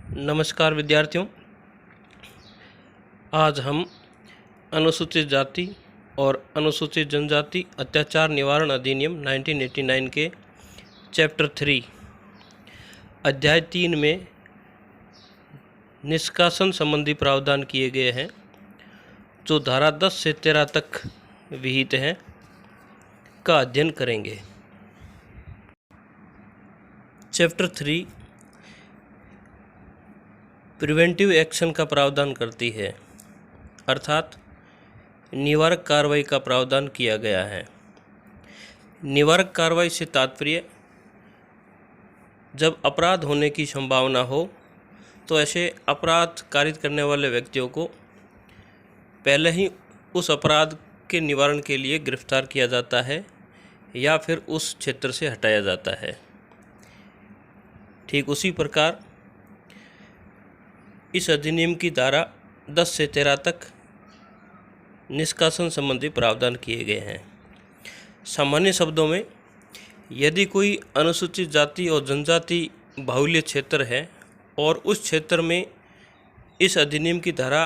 नमस्कार विद्यार्थियों, आज हम अनुसूचित जाति और अनुसूचित जनजाति अत्याचार निवारण अधिनियम 1989 के चैप्टर 3 अध्याय 3 में निष्कासन संबंधी प्रावधान किए गए हैं, जो धारा 10 से 13 तक विहित हैं, का अध्ययन करेंगे। चैप्टर 3 प्रिवेंटिव एक्शन का प्रावधान करती है, अर्थात निवारक कार्रवाई का प्रावधान किया गया है। निवारक कार्रवाई से तात्पर्य जब अपराध होने की संभावना हो तो ऐसे अपराध कारित करने वाले व्यक्तियों को पहले ही उस अपराध के निवारण के लिए गिरफ्तार किया जाता है या फिर उस क्षेत्र से हटाया जाता है। ठीक उसी प्रकार इस अधिनियम की धारा 10 से 13 तक निष्कासन संबंधी प्रावधान किए गए हैं। सामान्य शब्दों में, यदि कोई अनुसूचित जाति और जनजाति बाहुल्य क्षेत्र है और उस क्षेत्र में इस अधिनियम की धारा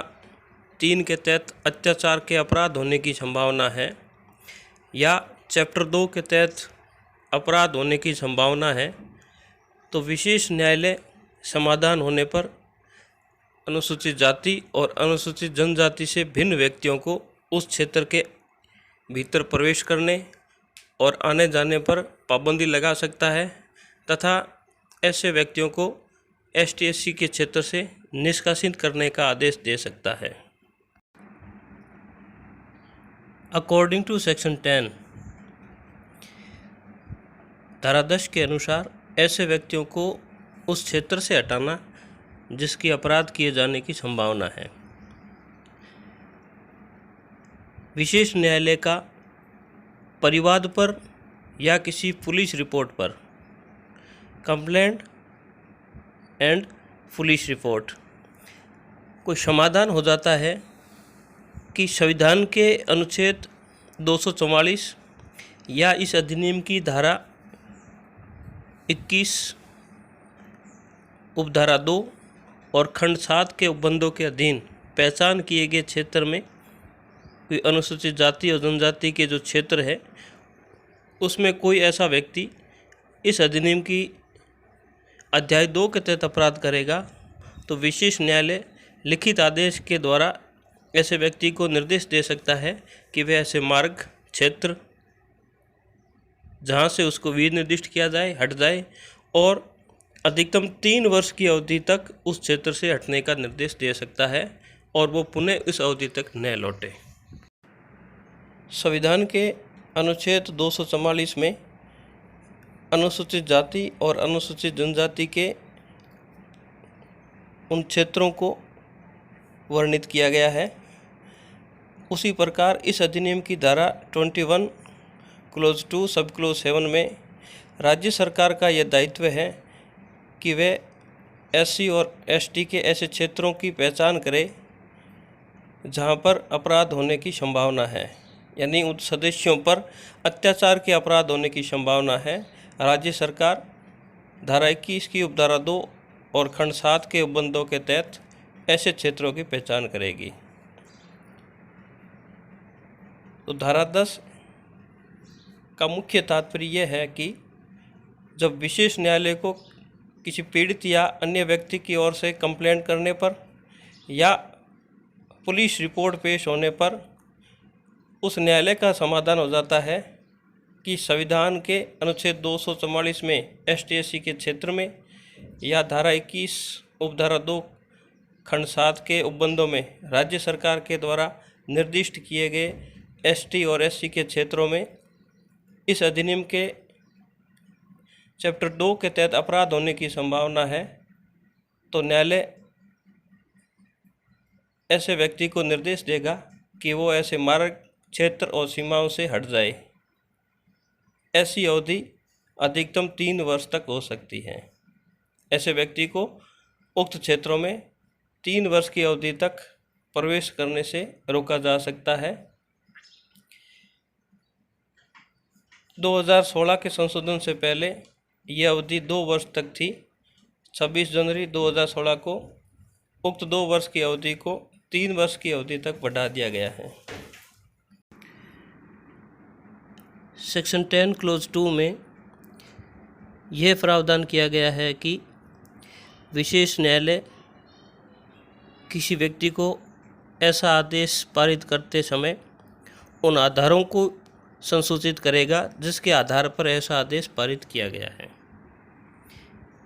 3 के तहत अत्याचार के अपराध होने की संभावना है या चैप्टर 2 के तहत अपराध होने की संभावना है, तो विशेष न्यायालय समाधान होने पर अनुसूचित जाति और अनुसूचित जनजाति से भिन्न व्यक्तियों को उस क्षेत्र के भीतर प्रवेश करने और आने जाने पर पाबंदी लगा सकता है तथा ऐसे व्यक्तियों को ST/SC के क्षेत्र से निष्कासित करने का आदेश दे सकता है। अकॉर्डिंग टू सेक्शन 10, धारा 10 के अनुसार ऐसे व्यक्तियों को उस क्षेत्र से हटाना जिसकी अपराध किए जाने की संभावना है। विशेष न्यायालय का परिवाद पर या किसी पुलिस रिपोर्ट पर, कंप्लेंट एंड पुलिस रिपोर्ट, कोई समाधान हो जाता है कि संविधान के अनुच्छेद 244 या इस अधिनियम की धारा 21 उपधारा 2 और खंड 7 के उपबंधों के अधीन पहचान किए गए क्षेत्र में कोई अनुसूचित जाति और जनजाति के जो क्षेत्र है उसमें कोई ऐसा व्यक्ति इस अधिनियम की अध्याय 2 के तहत अपराध करेगा, तो विशेष न्यायालय लिखित आदेश के द्वारा ऐसे व्यक्ति को निर्देश दे सकता है कि वह ऐसे मार्ग, क्षेत्र जहाँ से उसको विनिर्दिष्ट किया जाए हट जाए और अधिकतम 3 वर्ष की अवधि तक उस क्षेत्र से हटने का निर्देश दे सकता है और वो पुनः इस अवधि तक न लौटे। संविधान के अनुच्छेद 244 में अनुसूचित जाति और अनुसूचित जनजाति के उन क्षेत्रों को वर्णित किया गया है। उसी प्रकार इस अधिनियम की धारा 21 क्लोज 2 सब क्लोज 7 में राज्य सरकार का यह दायित्व है कि वे SC और ST के ऐसे क्षेत्रों की पहचान करे जहां पर अपराध होने की संभावना है, यानी उन सदस्यों पर अत्याचार के अपराध होने की संभावना है। राज्य सरकार धारा 21 की उपधारा 2 और खंड 7 के उपबंधों के तहत ऐसे क्षेत्रों की पहचान करेगी। तो धारा 10 का मुख्य तात्पर्य यह है कि जब विशेष न्यायालय को किसी पीड़ित या अन्य व्यक्ति की ओर से कंप्लेंट करने पर या पुलिस रिपोर्ट पेश होने पर उस न्यायालय का समाधान हो जाता है कि संविधान के अनुच्छेद 244 में ST/SC के क्षेत्र में या धारा 21 उपधारा 2 खंड 7 के उपबंधों में राज्य सरकार के द्वारा निर्दिष्ट किए गए ST और SC के क्षेत्रों में इस अधिनियम के चैप्टर 2 के तहत अपराध होने की संभावना है, तो न्यायालय ऐसे व्यक्ति को निर्देश देगा कि वो ऐसे मार्ग, क्षेत्र और सीमाओं से हट जाए। ऐसी अवधि अधिकतम 3 वर्ष तक हो सकती है। ऐसे व्यक्ति को उक्त क्षेत्रों में 3 वर्ष की अवधि तक प्रवेश करने से रोका जा सकता है। 2016 के संशोधन से पहले यह अवधि 2 वर्ष तक थी, 26 जनवरी 2016 को उक्त 2 वर्ष की अवधि को 3 वर्ष की अवधि तक बढ़ा दिया गया है। सेक्शन 10 क्लोज 2 में यह प्रावधान किया गया है कि विशेष न्यायालय किसी व्यक्ति को ऐसा आदेश पारित करते समय उन आधारों को संसूचित करेगा जिसके आधार पर ऐसा आदेश पारित किया गया है।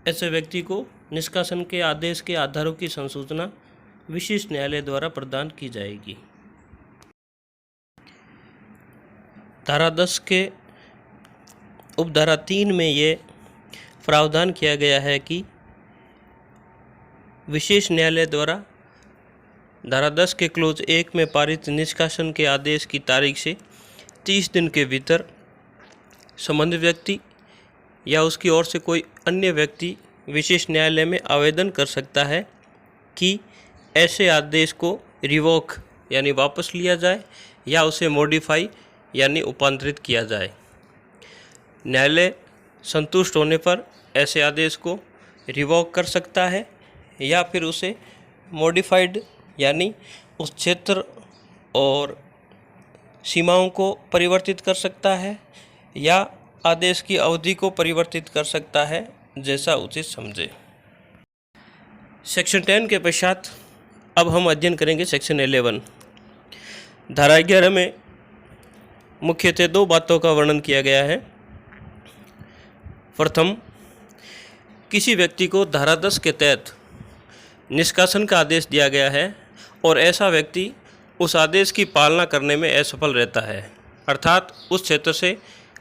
ऐसे व्यक्ति को निष्कासन के आदेश के आधारों की संसूचना विशेष न्यायालय द्वारा प्रदान की जाएगी। धारा 10 के उपधारा 3 में ये प्रावधान किया गया है कि विशेष न्यायालय द्वारा धारा 10 के क्लोज 1 में पारित निष्कासन के आदेश की तारीख से 30 दिन के भीतर संबंधित व्यक्ति या उसकी ओर से कोई अन्य व्यक्ति विशेष न्यायालय में आवेदन कर सकता है कि ऐसे आदेश को रिवोक यानी वापस लिया जाए या उसे मॉडिफाई यानी उपांतरित किया जाए। न्यायालय संतुष्ट होने पर ऐसे आदेश को रिवोक कर सकता है या फिर उसे मॉडिफाइड यानी उस क्षेत्र और सीमाओं को परिवर्तित कर सकता है या आदेश की अवधि को परिवर्तित कर सकता है, जैसा उचित समझे। सेक्शन 10 के पश्चात अब हम अध्ययन करेंगे सेक्शन 11। धारा 11 में मुख्यतः 2 बातों का वर्णन किया गया है। प्रथम, किसी व्यक्ति को धारा 10 के तहत निष्कासन का आदेश दिया गया है और ऐसा व्यक्ति उस आदेश की पालना करने में असफल रहता है, अर्थात उस क्षेत्र से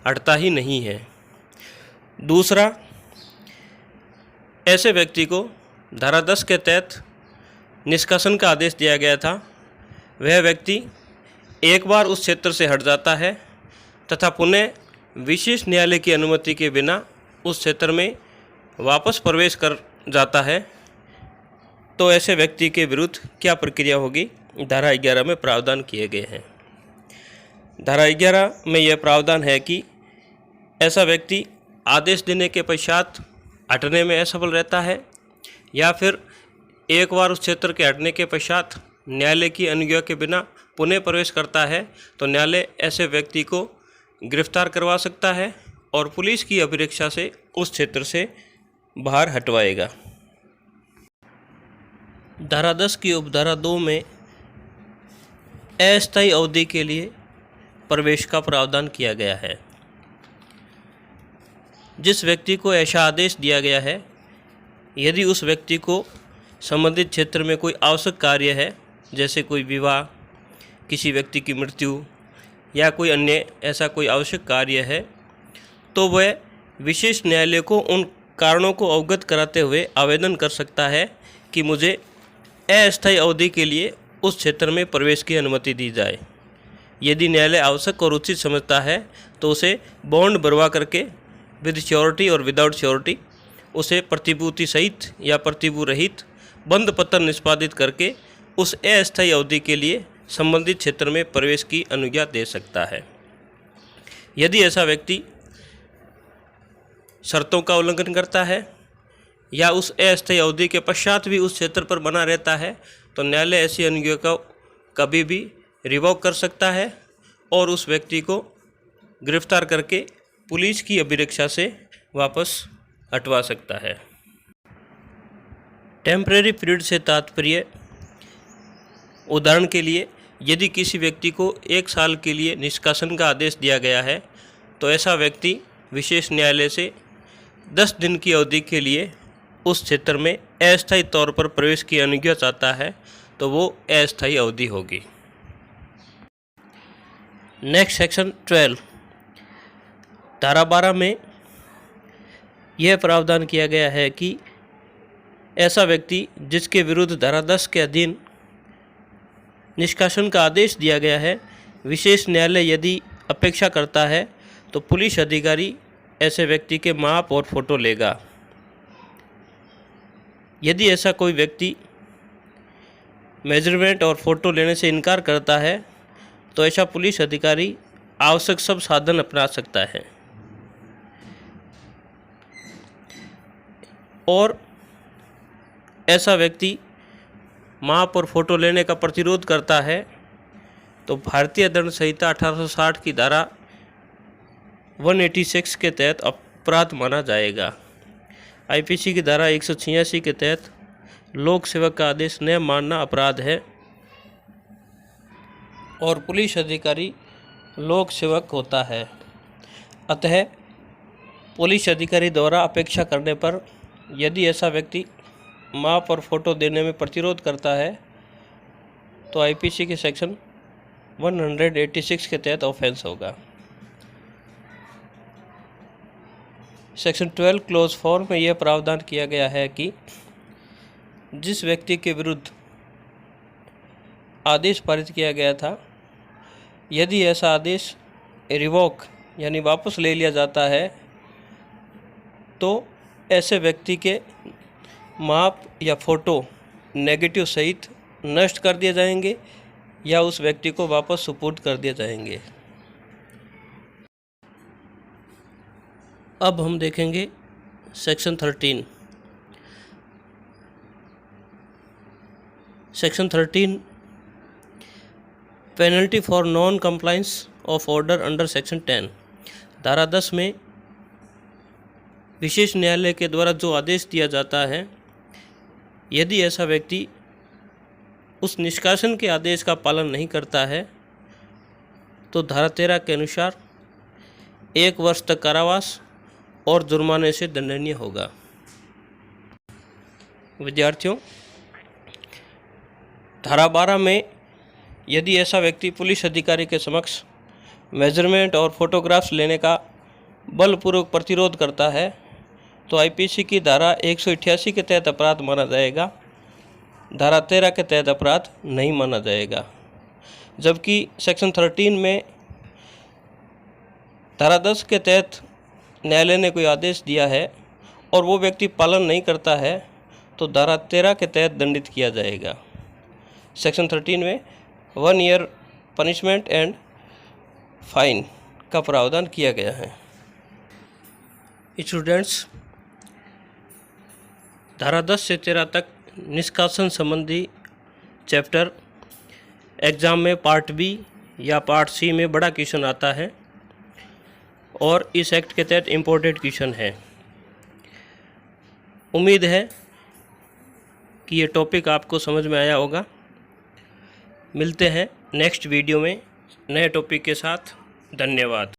हटता ही नहीं है। दूसरा, ऐसे व्यक्ति को धारा 10 के तहत निष्कासन का आदेश दिया गया था, वह व्यक्ति एक बार उस क्षेत्र से हट जाता है तथा पुनः विशेष न्यायालय की अनुमति के बिना उस क्षेत्र में वापस प्रवेश कर जाता है, तो ऐसे व्यक्ति के विरुद्ध क्या प्रक्रिया होगी, धारा 11 में प्रावधान किए गए हैं। धारा 11 में यह प्रावधान है कि ऐसा व्यक्ति आदेश देने के पश्चात हटने में असफल रहता है या फिर एक बार उस क्षेत्र के हटने के पश्चात न्यायालय की अनुज्ञा के बिना पुनः प्रवेश करता है, तो न्यायालय ऐसे व्यक्ति को गिरफ्तार करवा सकता है और पुलिस की अभिरक्षा से उस क्षेत्र से बाहर हटवाएगा। धारा 10 की उपधारा 2 में अस्थायी अवधि के लिए प्रवेश का प्रावधान किया गया है। जिस व्यक्ति को ऐसा आदेश दिया गया है, यदि उस व्यक्ति को संबंधित क्षेत्र में कोई आवश्यक कार्य है, जैसे कोई विवाह, किसी व्यक्ति की मृत्यु या कोई अन्य ऐसा कोई आवश्यक कार्य है, तो वह विशेष न्यायालय को उन कारणों को अवगत कराते हुए आवेदन कर सकता है कि मुझे अस्थायी अवधि के लिए उस क्षेत्र में प्रवेश की अनुमति दी जाए। यदि न्यायालय आवश्यक और उचित समझता है तो उसे बॉन्ड भरवा करके विद श्योरिटी और विदाउट श्योरिटी उसे प्रतिभूति सहित या प्रतिभू रहित बंद पत्र निष्पादित करके उस अस्थायी अवधि के लिए संबंधित क्षेत्र में प्रवेश की अनुज्ञा दे सकता है। यदि ऐसा व्यक्ति शर्तों का उल्लंघन करता है या उस अस्थायी अवधि के पश्चात भी उस क्षेत्र पर बना रहता है, तो न्यायालय ऐसी अनुज्ञा को कभी भी रिवोक कर सकता है और उस व्यक्ति को गिरफ्तार करके पुलिस की अभिरक्षा से वापस हटवा सकता है। टेम्परेरी पीरियड से तात्पर्य, उदाहरण के लिए यदि किसी व्यक्ति को 1 साल के लिए निष्कासन का आदेश दिया गया है, तो ऐसा व्यक्ति विशेष न्यायालय से 10 दिन की अवधि के लिए उस क्षेत्र में अस्थायी तौर पर प्रवेश की अनुज्ञा चाहता है, तो वो अस्थायी अवधि होगी। Next section 12। धारा 12 में यह प्रावधान किया गया है कि ऐसा व्यक्ति जिसके विरुद्ध धारा 10 के अधीन निष्कासन का आदेश दिया गया है, विशेष न्यायालय यदि अपेक्षा करता है तो पुलिस अधिकारी ऐसे व्यक्ति के माप और फोटो लेगा। यदि ऐसा कोई व्यक्ति मेजरमेंट और फोटो लेने से इनकार करता है, तो ऐसा पुलिस अधिकारी आवश्यक सब साधन अपना सकता है। और ऐसा व्यक्ति माप और फोटो लेने का प्रतिरोध करता है तो भारतीय दंड संहिता 1860 की धारा 186 के तहत अपराध माना जाएगा। आईपीसी की धारा 186 के तहत लोक सेवक का आदेश न मानना अपराध है और पुलिस अधिकारी लोक सेवक होता है। अतः पुलिस अधिकारी द्वारा अपेक्षा करने पर यदि ऐसा व्यक्ति माप और फोटो देने में प्रतिरोध करता है तो आईपीसी के सेक्शन 186 के तहत ऑफेंस होगा। सेक्शन 12 क्लोज 4 में यह प्रावधान किया गया है कि जिस व्यक्ति के विरुद्ध आदेश पारित किया गया था, यदि ऐसा आदेश रिवोक यानी वापस ले लिया जाता है तो ऐसे व्यक्ति के माप या फ़ोटो नेगेटिव सहित नष्ट कर दिए जाएंगे या उस व्यक्ति को वापस सुपुर्द कर दिए जाएंगे। अब हम देखेंगे section 13। Section 13 penalty for non compliance of order under section 10। धारा 10 में विशेष न्यायालय के द्वारा जो आदेश दिया जाता है, यदि ऐसा व्यक्ति उस निष्कासन के आदेश का पालन नहीं करता है तो धारा 13 के अनुसार 1 वर्ष तक कारावास और जुर्माने से दंडनीय होगा। विद्यार्थियों, धारा 12 में यदि ऐसा व्यक्ति पुलिस अधिकारी के समक्ष मेजरमेंट और फोटोग्राफ्स लेने का बलपूर्वक प्रतिरोध करता है तो आईपीसी की धारा 188 के तहत अपराध माना जाएगा, धारा 13 के तहत अपराध नहीं माना जाएगा। जबकि सेक्शन 13 में धारा 10 के तहत न्यायालय ने कोई आदेश दिया है और वो व्यक्ति पालन नहीं करता है तो धारा 13 के तहत दंडित किया जाएगा। सेक्शन 13 में 1 ईयर पनिशमेंट एंड फाइन का प्रावधान किया गया है। स्टूडेंट्स, धारा 10 से 13 तक निष्कासन संबंधी चैप्टर एग्ज़ाम में पार्ट बी या पार्ट सी में बड़ा क्वेश्चन आता है और इस एक्ट के तहत इम्पोर्टेंट क्वेश्चन है। उम्मीद है कि ये टॉपिक आपको समझ में आया होगा। मिलते हैं नेक्स्ट वीडियो में नए टॉपिक के साथ। धन्यवाद।